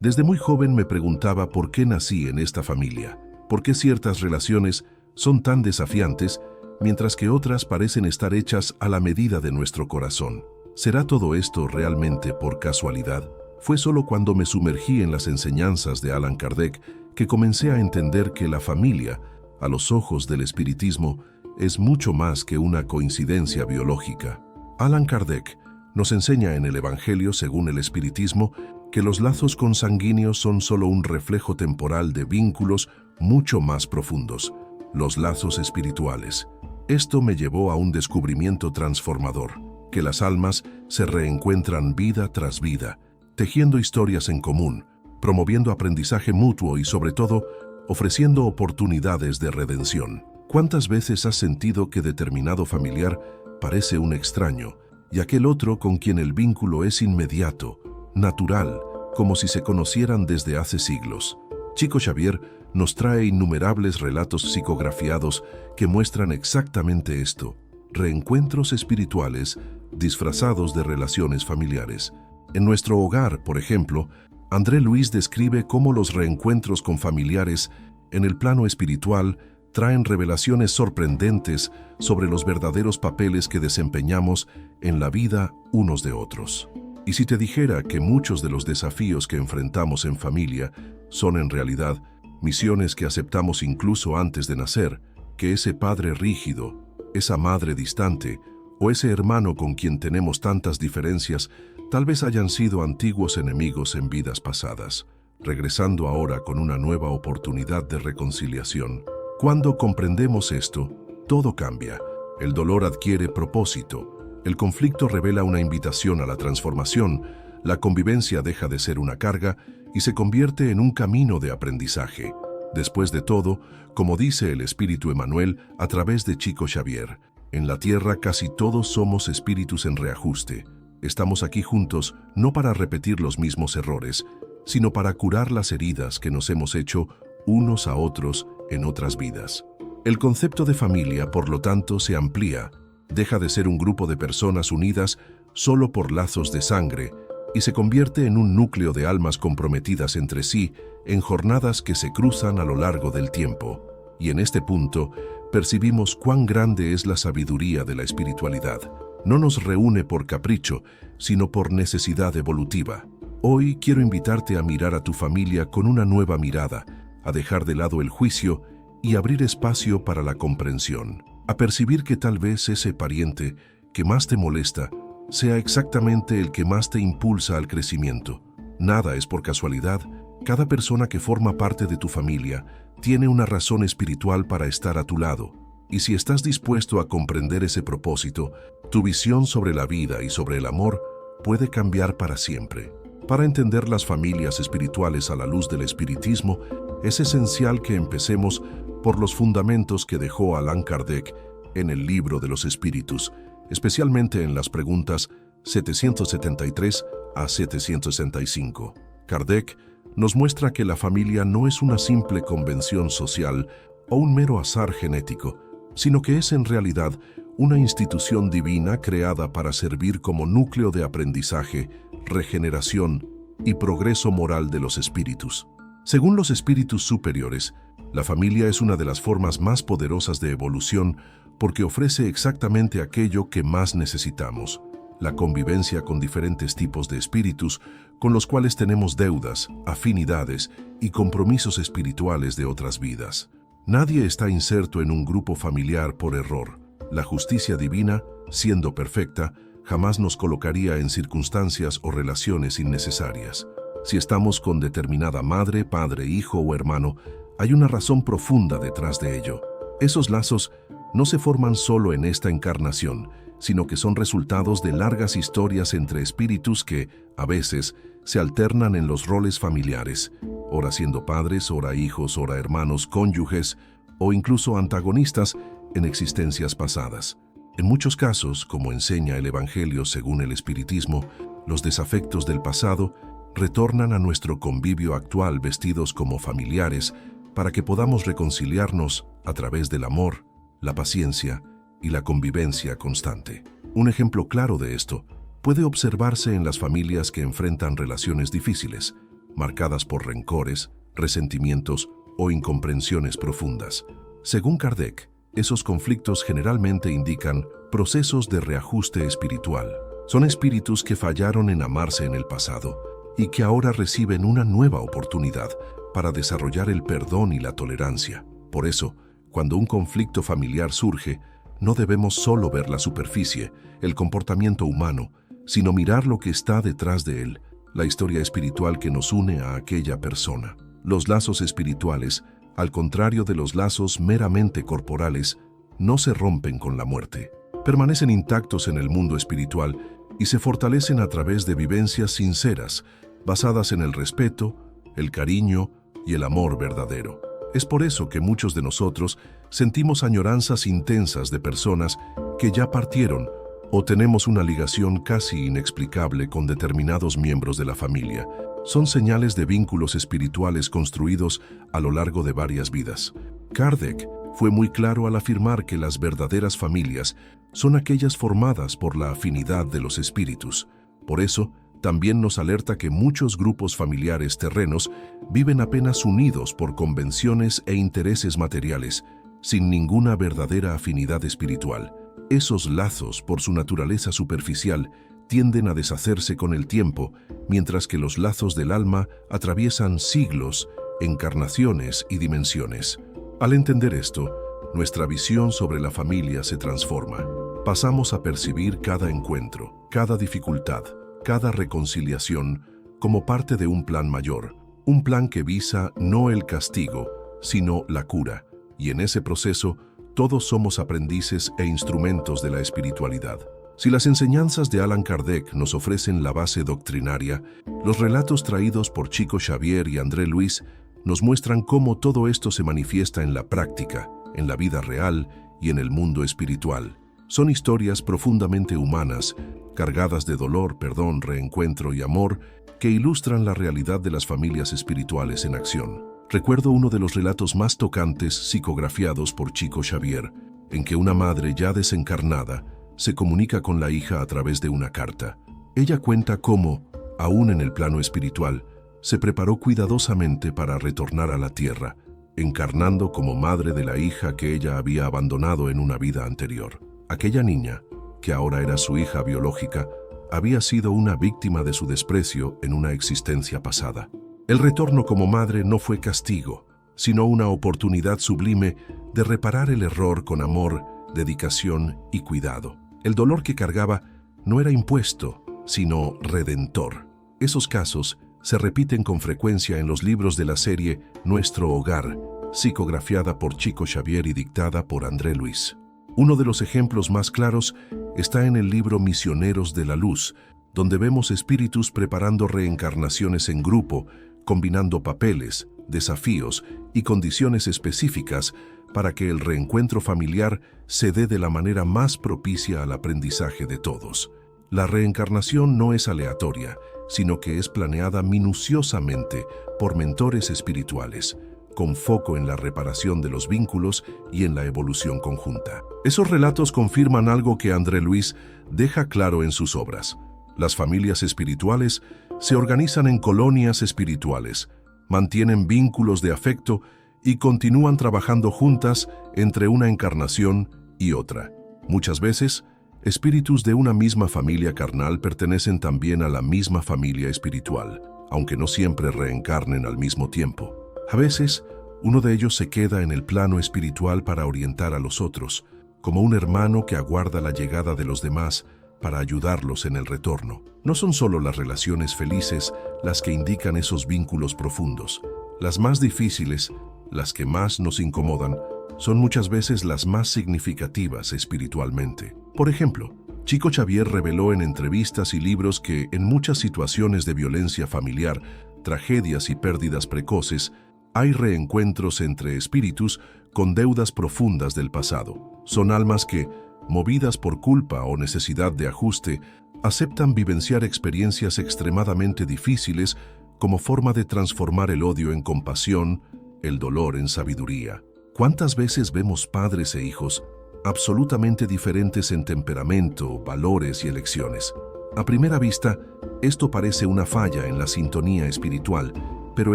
Desde muy joven me preguntaba por qué nací en esta familia, por qué ciertas relaciones son tan desafiantes, mientras que otras parecen estar hechas a la medida de nuestro corazón. ¿Será todo esto realmente por casualidad? Fue solo cuando me sumergí en las enseñanzas de Allan Kardec que comencé a entender que la familia, a los ojos del espiritismo, es mucho más que una coincidencia biológica. Allan Kardec nos enseña en el Evangelio según el espiritismo que los lazos consanguíneos son solo un reflejo temporal de vínculos mucho más profundos, los lazos espirituales. Esto me llevó a un descubrimiento transformador, que las almas se reencuentran vida tras vida, tejiendo historias en común, promoviendo aprendizaje mutuo y, sobre todo, ofreciendo oportunidades de redención. ¿Cuántas veces has sentido que determinado familiar parece un extraño y aquel otro con quien el vínculo es inmediato, natural, como si se conocieran desde hace siglos? Chico Xavier nos trae innumerables relatos psicografiados que muestran exactamente esto: reencuentros espirituales disfrazados de relaciones familiares. En nuestro hogar, por ejemplo, André Luis describe cómo los reencuentros con familiares en el plano espiritual traen revelaciones sorprendentes sobre los verdaderos papeles que desempeñamos en la vida unos de otros. Y si te dijera que muchos de los desafíos que enfrentamos en familia son en realidad misiones que aceptamos incluso antes de nacer, que ese padre rígido, esa madre distante o ese hermano con quien tenemos tantas diferencias tal vez hayan sido antiguos enemigos en vidas pasadas, regresando ahora con una nueva oportunidad de reconciliación. Cuando comprendemos esto, todo cambia. El dolor adquiere propósito, el conflicto revela una invitación a la transformación, la convivencia deja de ser una carga y se convierte en un camino de aprendizaje. Después de todo, como dice el espíritu Emmanuel a través de Chico Xavier, en la tierra casi todos somos espíritus en reajuste. Estamos aquí juntos no para repetir los mismos errores, sino para curar las heridas que nos hemos hecho unos a otros en otras vidas. El concepto de familia, por lo tanto, se amplía, deja de ser un grupo de personas unidas solo por lazos de sangre y se convierte en un núcleo de almas comprometidas entre sí en jornadas que se cruzan a lo largo del tiempo. Y en este punto percibimos cuán grande es la sabiduría de la espiritualidad. No nos reúne por capricho, sino por necesidad evolutiva. Hoy quiero invitarte a mirar a tu familia con una nueva mirada, a dejar de lado el juicio y abrir espacio para la comprensión, a percibir que tal vez ese pariente que más te molesta sea exactamente el que más te impulsa al crecimiento. Nada es por casualidad. Cada persona que forma parte de tu familia tiene una razón espiritual para estar a tu lado. Y si estás dispuesto a comprender ese propósito, tu visión sobre la vida y sobre el amor puede cambiar para siempre. Para entender las familias espirituales a la luz del espiritismo, es esencial que empecemos por los fundamentos que dejó Allan Kardec en el Libro de los Espíritus, especialmente en las preguntas 773 a 765. Kardec nos muestra que la familia no es una simple convención social o un mero azar genético, sino que es en realidad una institución divina creada para servir como núcleo de aprendizaje, regeneración y progreso moral de los espíritus. Según los espíritus superiores, la familia es una de las formas más poderosas de evolución porque ofrece exactamente aquello que más necesitamos: la convivencia con diferentes tipos de espíritus con los cuales tenemos deudas, afinidades y compromisos espirituales de otras vidas. Nadie está inserto en un grupo familiar por error. La justicia divina, siendo perfecta, jamás nos colocaría en circunstancias o relaciones innecesarias. Si estamos con determinada madre, padre, hijo o hermano, hay una razón profunda detrás de ello. Esos lazos no se forman solo en esta encarnación, sino que son resultados de largas historias entre espíritus que, a veces, se alternan en los roles familiares, ora siendo padres, ora hijos, ora hermanos, cónyuges o incluso antagonistas en existencias pasadas. En muchos casos, como enseña el Evangelio según el espiritismo, los desafectos del pasado retornan a nuestro convivio actual vestidos como familiares para que podamos reconciliarnos a través del amor, la paciencia y la convivencia constante. Un ejemplo claro de esto puede observarse en las familias que enfrentan relaciones difíciles. marcadas por rencores, resentimientos o incomprensiones profundas. Según Kardec, esos conflictos generalmente indican procesos de reajuste espiritual. Son espíritus que fallaron en amarse en el pasado y que ahora reciben una nueva oportunidad para desarrollar el perdón y la tolerancia. Por eso, cuando un conflicto familiar surge, no debemos solo ver la superficie, el comportamiento humano, sino mirar lo que está detrás de él, la historia espiritual que nos une a aquella persona. Los lazos espirituales, al contrario de los lazos meramente corporales, no se rompen con la muerte. Permanecen intactos en el mundo espiritual y se fortalecen a través de vivencias sinceras, basadas en el respeto, el cariño y el amor verdadero. Es por eso que muchos de nosotros sentimos añoranzas intensas de personas que ya partieron o tenemos una ligación casi inexplicable con determinados miembros de la familia. Son señales de vínculos espirituales construidos a lo largo de varias vidas. Kardec fue muy claro al afirmar que las verdaderas familias son aquellas formadas por la afinidad de los espíritus. Por eso, también nos alerta que muchos grupos familiares terrenos viven apenas unidos por convenciones e intereses materiales, sin ninguna verdadera afinidad espiritual. Esos lazos, por su naturaleza superficial, tienden a deshacerse con el tiempo, mientras que los lazos del alma atraviesan siglos, encarnaciones y dimensiones. Al entender esto, nuestra visión sobre la familia se transforma. Pasamos a percibir cada encuentro, cada dificultad, cada reconciliación como parte de un plan mayor, un plan que visa no el castigo, sino la cura, y en ese proceso todos somos aprendices e instrumentos de la espiritualidad. Si las enseñanzas de Allan Kardec nos ofrecen la base doctrinaria, los relatos traídos por Chico Xavier y André Luis nos muestran cómo todo esto se manifiesta en la práctica, en la vida real y en el mundo espiritual. Son historias profundamente humanas, cargadas de dolor, perdón, reencuentro y amor, que ilustran la realidad de las familias espirituales en acción. Recuerdo uno de los relatos más tocantes psicografiados por Chico Xavier, en que una madre ya desencarnada se comunica con la hija a través de una carta. Ella cuenta cómo, aún en el plano espiritual, se preparó cuidadosamente para retornar a la tierra, encarnando como madre de la hija que ella había abandonado en una vida anterior. Aquella niña, que ahora era su hija biológica, había sido una víctima de su desprecio en una existencia pasada. El retorno como madre no fue castigo, sino una oportunidad sublime de reparar el error con amor, dedicación y cuidado. El dolor que cargaba no era impuesto, sino redentor. Esos casos se repiten con frecuencia en los libros de la serie Nuestro Hogar, psicografiada por Chico Xavier y dictada por André Luis. Uno de los ejemplos más claros está en el libro Misioneros de la Luz, donde vemos espíritus preparando reencarnaciones en grupo, combinando papeles, desafíos y condiciones específicas para que el reencuentro familiar se dé de la manera más propicia al aprendizaje de todos. La reencarnación no es aleatoria, sino que es planeada minuciosamente por mentores espirituales, con foco en la reparación de los vínculos y en la evolución conjunta. Esos relatos confirman algo que André Luis deja claro en sus obras. Las familias espirituales se organizan en colonias espirituales, mantienen vínculos de afecto y continúan trabajando juntas entre una encarnación y otra. Muchas veces, espíritus de una misma familia carnal pertenecen también a la misma familia espiritual, aunque no siempre reencarnen al mismo tiempo. A veces, uno de ellos se queda en el plano espiritual para orientar a los otros, como un hermano que aguarda la llegada de los demás para ayudarlos en el retorno. No son solo las relaciones felices las que indican esos vínculos profundos. Las más difíciles, las que más nos incomodan, son muchas veces las más significativas espiritualmente. Por ejemplo, Chico Xavier reveló en entrevistas y libros que en muchas situaciones de violencia familiar, tragedias y pérdidas precoces, hay reencuentros entre espíritus con deudas profundas del pasado. Son almas que, movidas por culpa o necesidad de ajuste, aceptan vivenciar experiencias extremadamente difíciles como forma de transformar el odio en compasión, el dolor en sabiduría. ¿Cuántas veces vemos padres e hijos absolutamente diferentes en temperamento, valores y elecciones? A primera vista, esto parece una falla en la sintonía espiritual, pero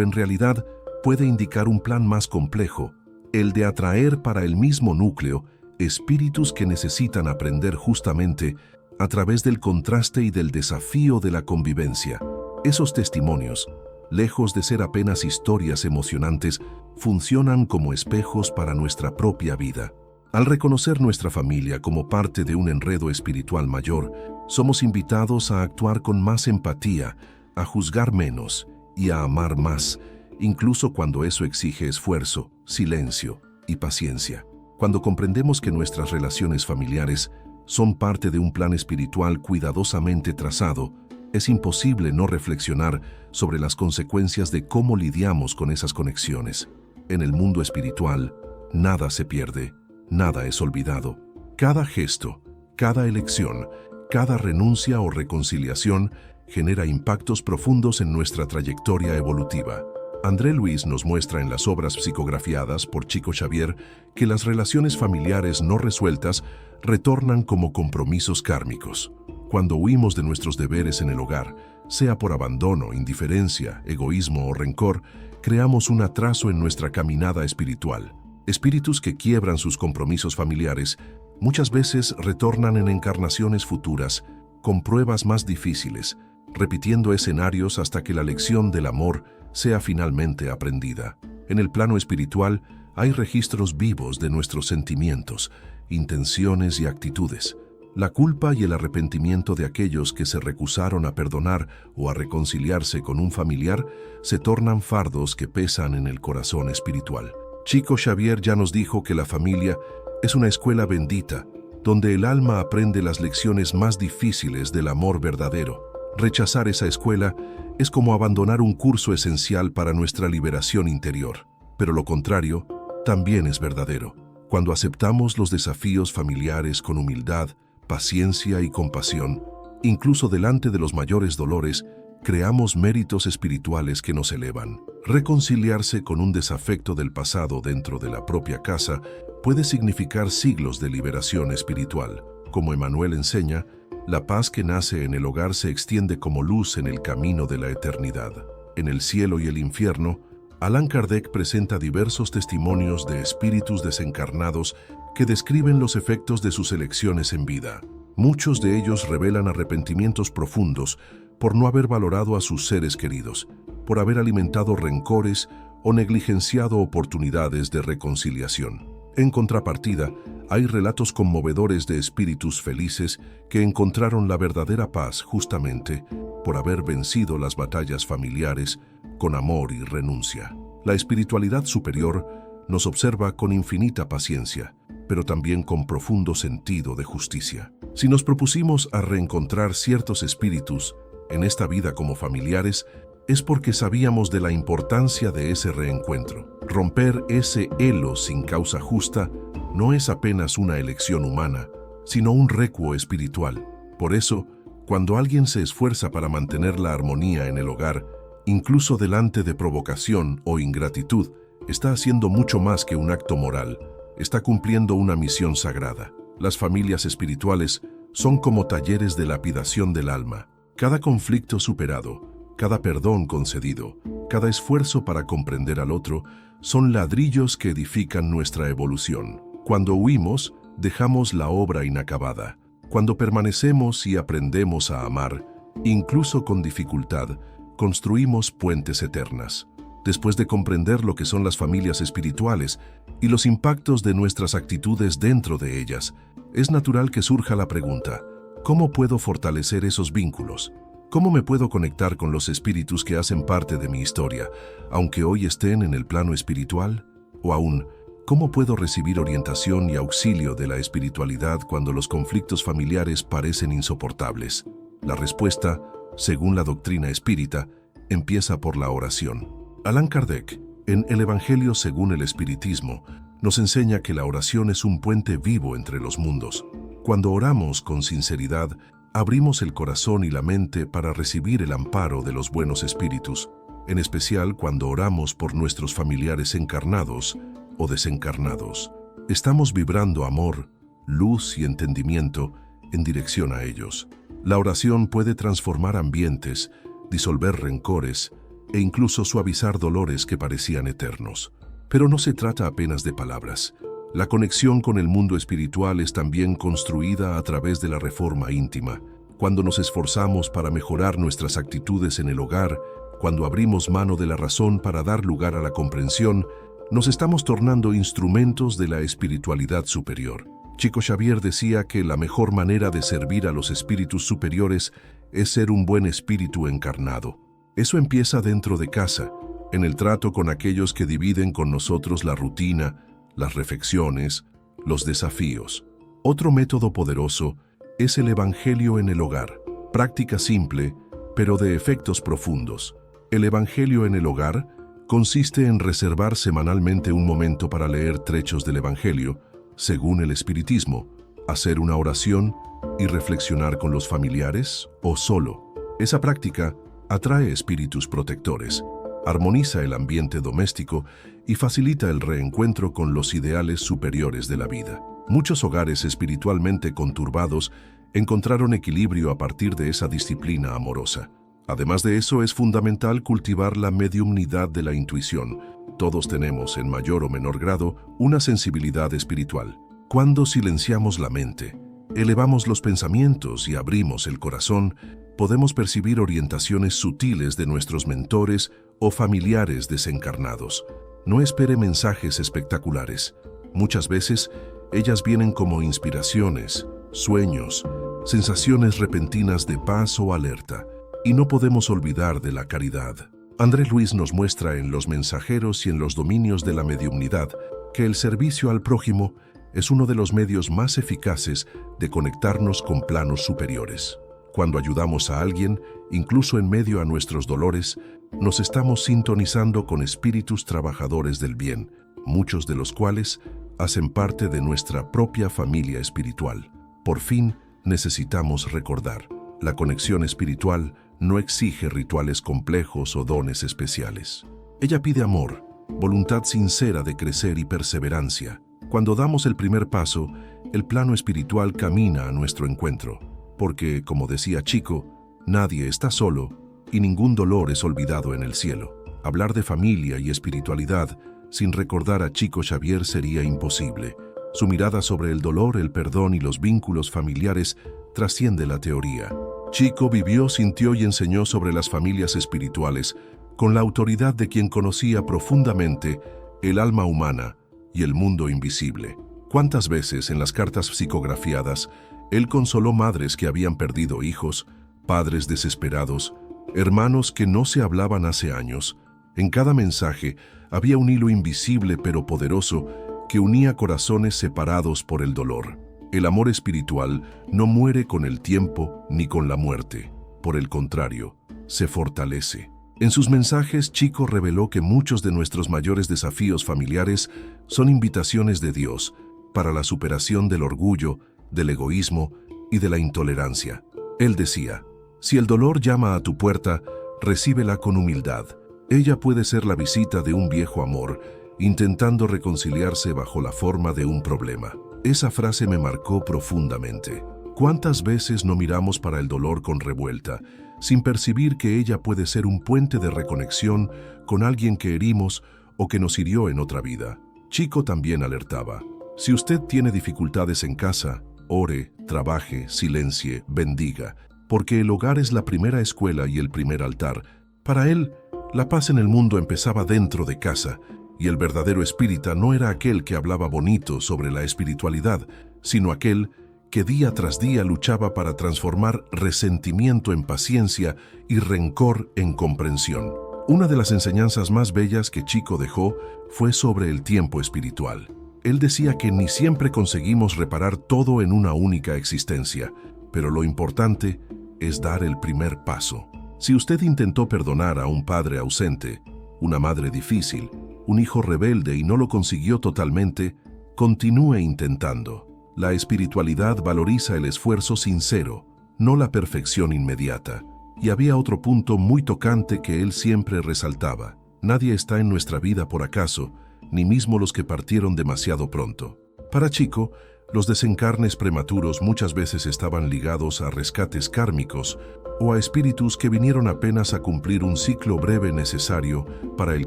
en realidad puede indicar un plan más complejo, el de atraer para el mismo núcleo espíritus que necesitan aprender justamente a través del contraste y del desafío de la convivencia. Esos testimonios, lejos de ser apenas historias emocionantes, funcionan como espejos para nuestra propia vida. Al reconocer nuestra familia como parte de un enredo espiritual mayor, somos invitados a actuar con más empatía, a juzgar menos y a amar más, incluso cuando eso exige esfuerzo, silencio y paciencia. Cuando comprendemos que nuestras relaciones familiares son parte de un plan espiritual cuidadosamente trazado, es imposible no reflexionar sobre las consecuencias de cómo lidiamos con esas conexiones. En el mundo espiritual, nada se pierde, nada es olvidado. Cada gesto, cada elección, cada renuncia o reconciliación genera impactos profundos en nuestra trayectoria evolutiva. André Luis nos muestra en las obras psicografiadas por Chico Xavier que las relaciones familiares no resueltas retornan como compromisos kármicos. Cuando huimos de nuestros deberes en el hogar, sea por abandono, indiferencia, egoísmo o rencor, creamos un atraso en nuestra caminada espiritual. Espíritus que quiebran sus compromisos familiares muchas veces retornan en encarnaciones futuras, con pruebas más difíciles, repitiendo escenarios hasta que la lección del amor sea finalmente aprendida. En el plano espiritual hay registros vivos de nuestros sentimientos, intenciones y actitudes. La culpa y el arrepentimiento de aquellos que se rehusaron a perdonar o a reconciliarse con un familiar se tornan fardos que pesan en el corazón espiritual. Chico Xavier ya nos dijo que la familia es una escuela bendita, donde el alma aprende las lecciones más difíciles del amor verdadero. Rechazar esa escuela es como abandonar un curso esencial para nuestra liberación interior. Pero lo contrario también es verdadero. Cuando aceptamos los desafíos familiares con humildad, paciencia y compasión, incluso delante de los mayores dolores, creamos méritos espirituales que nos elevan. Reconciliarse con un desafecto del pasado dentro de la propia casa puede significar siglos de liberación espiritual. Como Emmanuel enseña, la paz que nace en el hogar se extiende como luz en el camino de la eternidad. En el cielo y el infierno, Allan Kardec presenta diversos testimonios de espíritus desencarnados que describen los efectos de sus elecciones en vida. Muchos de ellos revelan arrepentimientos profundos por no haber valorado a sus seres queridos, por haber alimentado rencores o negligenciado oportunidades de reconciliación. En contrapartida, hay relatos conmovedores de espíritus felices que encontraron la verdadera paz justamente por haber vencido las batallas familiares con amor y renuncia. La espiritualidad superior nos observa con infinita paciencia, pero también con profundo sentido de justicia. Si nos propusimos a reencontrar ciertos espíritus en esta vida como familiares, es porque sabíamos de la importancia de ese reencuentro. Romper ese hilo sin causa justa no es apenas una elección humana, sino un requiem espiritual. Por eso, cuando alguien se esfuerza para mantener la armonía en el hogar, incluso delante de provocación o ingratitud, está haciendo mucho más que un acto moral, está cumpliendo una misión sagrada. Las familias espirituales son como talleres de lapidación del alma. Cada conflicto superado, cada perdón concedido, cada esfuerzo para comprender al otro, son ladrillos que edifican nuestra evolución. Cuando huimos, dejamos la obra inacabada. Cuando permanecemos y aprendemos a amar, incluso con dificultad, construimos puentes eternas. Después de comprender lo que son las familias espirituales y los impactos de nuestras actitudes dentro de ellas, es natural que surja la pregunta: ¿cómo puedo fortalecer esos vínculos? ¿Cómo me puedo conectar con los espíritus que hacen parte de mi historia, aunque hoy estén en el plano espiritual? O aún, ¿cómo puedo recibir orientación y auxilio de la espiritualidad cuando los conflictos familiares parecen insoportables? La respuesta, según la doctrina espírita, empieza por la oración. Allan Kardec, en El Evangelio según el Espiritismo, nos enseña que la oración es un puente vivo entre los mundos. Cuando oramos con sinceridad, abrimos el corazón y la mente para recibir el amparo de los buenos espíritus, en especial cuando oramos por nuestros familiares encarnados o desencarnados. Estamos vibrando amor, luz y entendimiento en dirección a ellos. La oración puede transformar ambientes, disolver rencores e incluso suavizar dolores que parecían eternos. Pero no se trata apenas de palabras. La conexión con el mundo espiritual es también construida a través de la reforma íntima. Cuando nos esforzamos para mejorar nuestras actitudes en el hogar, cuando abrimos mano de la razón para dar lugar a la comprensión, nos estamos tornando instrumentos de la espiritualidad superior. Chico Xavier decía que la mejor manera de servir a los espíritus superiores es ser un buen espíritu encarnado. Eso empieza dentro de casa, en el trato con aquellos que dividen con nosotros la rutina, las reflexiones, los desafíos. Otro método poderoso es el Evangelio en el hogar. Práctica simple, pero de efectos profundos. El Evangelio en el hogar consiste en reservar semanalmente un momento para leer trechos del Evangelio, según el Espiritismo, hacer una oración y reflexionar con los familiares o solo. Esa práctica atrae espíritus protectores, armoniza el ambiente doméstico y facilita el reencuentro con los ideales superiores de la vida. Muchos hogares espiritualmente conturbados encontraron equilibrio a partir de esa disciplina amorosa. Además de eso, es fundamental cultivar la mediumnidad de la intuición. Todos tenemos, en mayor o menor grado, una sensibilidad espiritual. Cuando silenciamos la mente, elevamos los pensamientos y abrimos el corazón, podemos percibir orientaciones sutiles de nuestros mentores o familiares desencarnados. No espere mensajes espectaculares. Muchas veces, ellas vienen como inspiraciones, sueños, sensaciones repentinas de paz o alerta. Y no podemos olvidar de la caridad. André Luis nos muestra en Los Mensajeros y en los dominios de la mediumnidad que el servicio al prójimo es uno de los medios más eficaces de conectarnos con planos superiores. Cuando ayudamos a alguien, incluso en medio a nuestros dolores, nos estamos sintonizando con espíritus trabajadores del bien, muchos de los cuales hacen parte de nuestra propia familia espiritual. Por fin, necesitamos recordar, la conexión espiritual no exige rituales complejos o dones especiales. Ella pide amor, voluntad sincera de crecer y perseverancia. Cuando damos el primer paso, el plano espiritual camina a nuestro encuentro, porque, como decía Chico, nadie está solo y ningún dolor es olvidado en el cielo. Hablar de familia y espiritualidad sin recordar a Chico Xavier sería imposible. Su mirada sobre el dolor, el perdón y los vínculos familiares trasciende la teoría. Chico vivió, sintió y enseñó sobre las familias espirituales con la autoridad de quien conocía profundamente el alma humana y el mundo invisible. ¿Cuántas veces en las cartas psicografiadas él consoló madres que habían perdido hijos, padres desesperados, hermanos que no se hablaban hace años? En cada mensaje había un hilo invisible pero poderoso que unía corazones separados por el dolor. El amor espiritual no muere con el tiempo ni con la muerte. Por el contrario, se fortalece. En sus mensajes, Chico reveló que muchos de nuestros mayores desafíos familiares son invitaciones de Dios para la superación del orgullo, del egoísmo y de la intolerancia. Él decía, si el dolor llama a tu puerta, recíbela con humildad. Ella puede ser la visita de un viejo amor, intentando reconciliarse bajo la forma de un problema. Esa frase me marcó profundamente. ¿Cuántas veces no miramos para el dolor con revuelta, sin percibir que ella puede ser un puente de reconexión con alguien que herimos o que nos hirió en otra vida? Chico también alertaba. Si usted tiene dificultades en casa, ore, trabaje, silencie, bendiga, porque el hogar es la primera escuela y el primer altar. Para él, la paz en el mundo empezaba dentro de casa, y el verdadero espírita no era aquel que hablaba bonito sobre la espiritualidad, sino aquel que día tras día luchaba para transformar resentimiento en paciencia y rencor en comprensión. Una de las enseñanzas más bellas que Chico dejó fue sobre el tiempo espiritual. Él decía que ni siempre conseguimos reparar todo en una única existencia, pero lo importante es dar el primer paso. Si usted intentó perdonar a un padre ausente, una madre difícil, un hijo rebelde y no lo consiguió totalmente, continúe intentando. La espiritualidad valoriza el esfuerzo sincero, no la perfección inmediata. Y había otro punto muy tocante que él siempre resaltaba. Nadie está en nuestra vida por acaso, ni mismo los que partieron demasiado pronto. Para Chico, Los desencarnes prematuros muchas veces estaban ligados a rescates kármicos o a espíritus que vinieron apenas a cumplir un ciclo breve necesario para el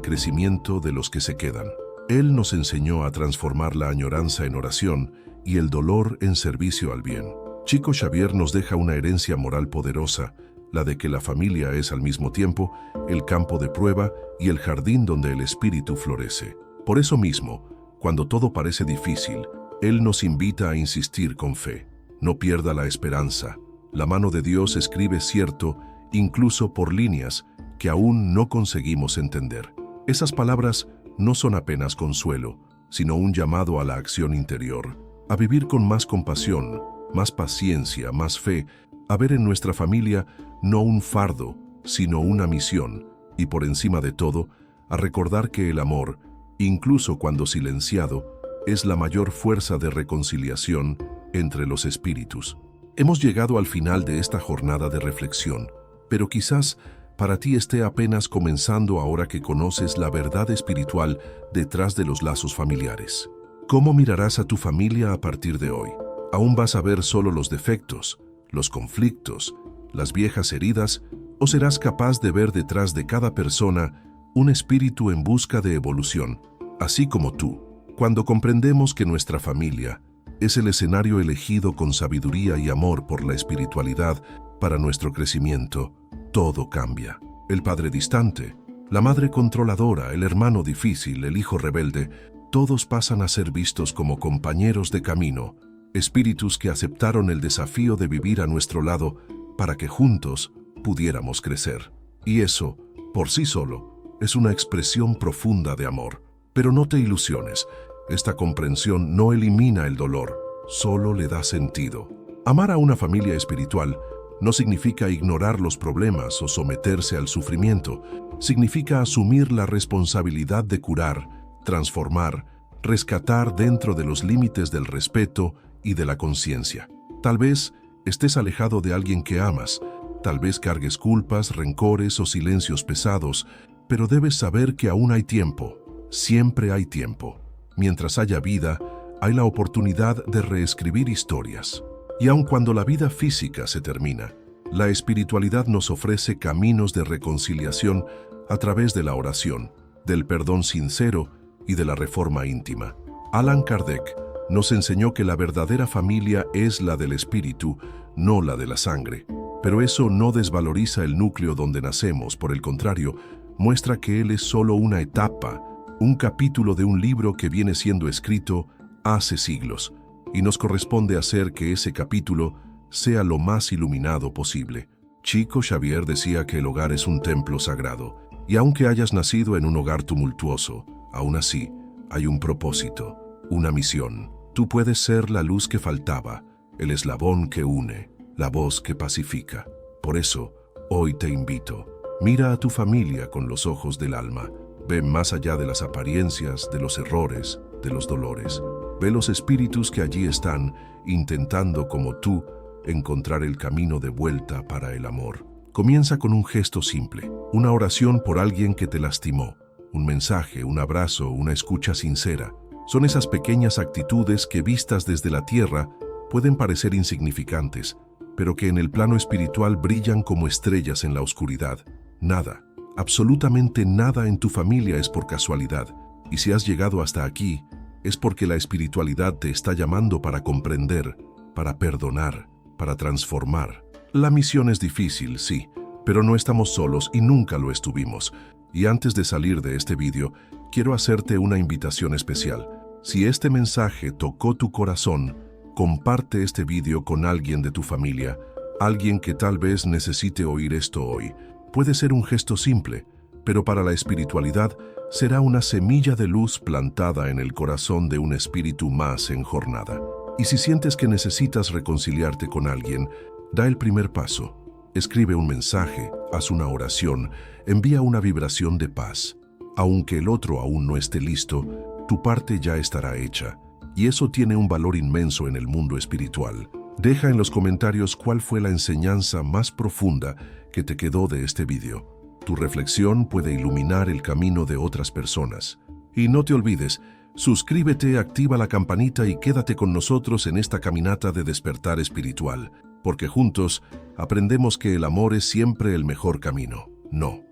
crecimiento de los que se quedan. Él nos enseñó a transformar la añoranza en oración y el dolor en servicio al bien. Chico Xavier nos deja una herencia moral poderosa, la de que la familia es al mismo tiempo el campo de prueba y el jardín donde el espíritu florece. Por eso mismo, cuando todo parece difícil, Él nos invita a insistir con fe. No pierda la esperanza. La mano de Dios escribe cierto, incluso por líneas que aún no conseguimos entender. Esas palabras no son apenas consuelo, sino un llamado a la acción interior, a vivir con más compasión, más paciencia, más fe, a ver en nuestra familia no un fardo, sino una misión, y por encima de todo, a recordar que el amor, incluso cuando silenciado, es la mayor fuerza de reconciliación entre los espíritus. Hemos llegado al final de esta jornada de reflexión, pero quizás para ti esté apenas comenzando ahora que conoces la verdad espiritual detrás de los lazos familiares. ¿Cómo mirarás a tu familia a partir de hoy? ¿Aún vas a ver solo los defectos, los conflictos, las viejas heridas, o serás capaz de ver detrás de cada persona un espíritu en busca de evolución, así como tú? Cuando comprendemos que nuestra familia es el escenario elegido con sabiduría y amor por la espiritualidad para nuestro crecimiento, todo cambia. El padre distante, la madre controladora, el hermano difícil, el hijo rebelde, todos pasan a ser vistos como compañeros de camino, espíritus que aceptaron el desafío de vivir a nuestro lado para que juntos pudiéramos crecer. Y eso, por sí solo, es una expresión profunda de amor. Pero no te ilusiones, esta comprensión no elimina el dolor, solo le da sentido. Amar a una familia espiritual no significa ignorar los problemas o someterse al sufrimiento, significa asumir la responsabilidad de curar, transformar, rescatar dentro de los límites del respeto y de la conciencia. Tal vez estés alejado de alguien que amas, tal vez cargues culpas, rencores o silencios pesados, pero debes saber que aún hay tiempo. Siempre hay tiempo. Mientras haya vida, hay la oportunidad de reescribir historias. Y aun cuando la vida física se termina, la espiritualidad nos ofrece caminos de reconciliación a través de la oración, del perdón sincero y de la reforma íntima. Allan Kardec nos enseñó que la verdadera familia es la del espíritu, no la de la sangre. Pero eso no desvaloriza el núcleo donde nacemos, por el contrario, muestra que él es solo una etapa, un capítulo de un libro que viene siendo escrito hace siglos, y nos corresponde hacer que ese capítulo sea lo más iluminado posible. Chico Xavier decía que el hogar es un templo sagrado, y aunque hayas nacido en un hogar tumultuoso, aún así hay un propósito, una misión. Tú puedes ser la luz que faltaba, el eslabón que une, la voz que pacifica. Por eso, hoy te invito, mira a tu familia con los ojos del alma. Ve más allá de las apariencias, de los errores, de los dolores. Ve los espíritus que allí están, intentando, como tú, encontrar el camino de vuelta para el amor. Comienza con un gesto simple, una oración por alguien que te lastimó, un mensaje, un abrazo, una escucha sincera. Son esas pequeñas actitudes que, vistas desde la tierra, pueden parecer insignificantes, pero que en el plano espiritual brillan como estrellas en la oscuridad. Nada, absolutamente nada en tu familia es por casualidad, y si has llegado hasta aquí, es porque la espiritualidad te está llamando para comprender, para perdonar, para transformar. La misión es difícil, sí, pero no estamos solos y nunca lo estuvimos. Y antes de salir de este vídeo, quiero hacerte una invitación especial. Si este mensaje tocó tu corazón, comparte este vídeo con alguien de tu familia, alguien que tal vez necesite oír esto hoy. Puede ser un gesto simple, pero para la espiritualidad será una semilla de luz plantada en el corazón de un espíritu más en jornada. Y si sientes que necesitas reconciliarte con alguien, da el primer paso. Escribe un mensaje, haz una oración, envía una vibración de paz. Aunque el otro aún no esté listo, tu parte ya estará hecha. Y eso tiene un valor inmenso en el mundo espiritual. Deja en los comentarios cuál fue la enseñanza más profunda que te quedó de este vídeo. Tu reflexión puede iluminar el camino de otras personas. Y no te olvides, Suscríbete, activa la campanita y quédate con nosotros en esta caminata de despertar espiritual, porque juntos aprendemos que el amor es siempre el mejor camino. No.